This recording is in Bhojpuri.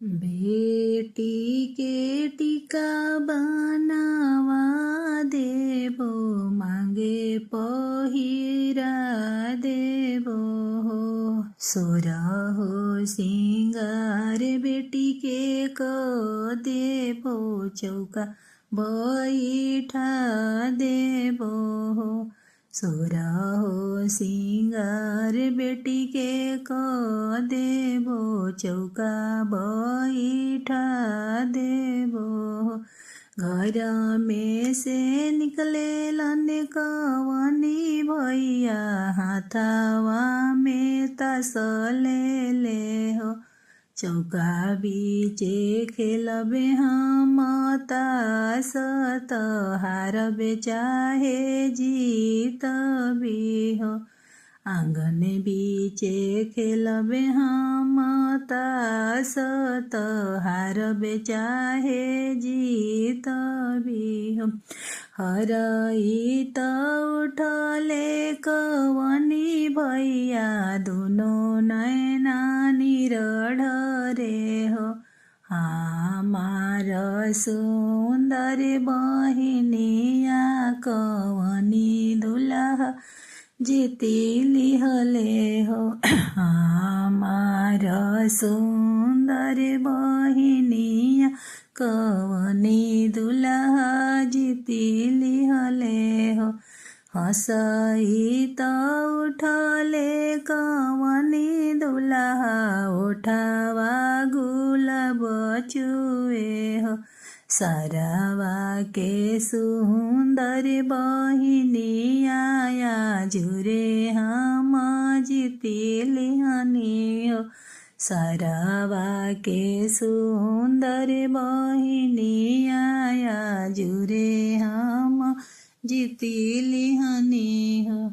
बेटी के टीका बनावा देबो, मांगे पहिरा देबो हो। सोरहो सिंगार बेटी के क देबो, चौका बैठा देबो हो। सोरहो सिंगार बेटी के क देबो, चौका बैठा देबो। घर में से निकले लने कवनी भैया, हाथावा में तसले ले हो। चौका बीचे खेलबे हम तास, हारबे चाहे जीतबे हो। आंगन बीचे खेलबे हम तास, हारबे चाहे जीतबे हो। हरई त उठले कवनी भैया, दुनो नैना निरढ़ रे हो। हमार सुंदर बहिनिया, कवनी दुल्हा जीती लिहले हो। हमार सुंदर बहिनिया, कवनी दुल्हा जीती लिहले हो। हंसई त उठले कवनी दुल्हा, उठावा गुलाब चुए हो। सरवा के सुंदर बहिनिया, जुरे हम जीती लिहनी हो। सरवा के सुंदर बहिनिया, जुरे हम जीती लिहनी हो।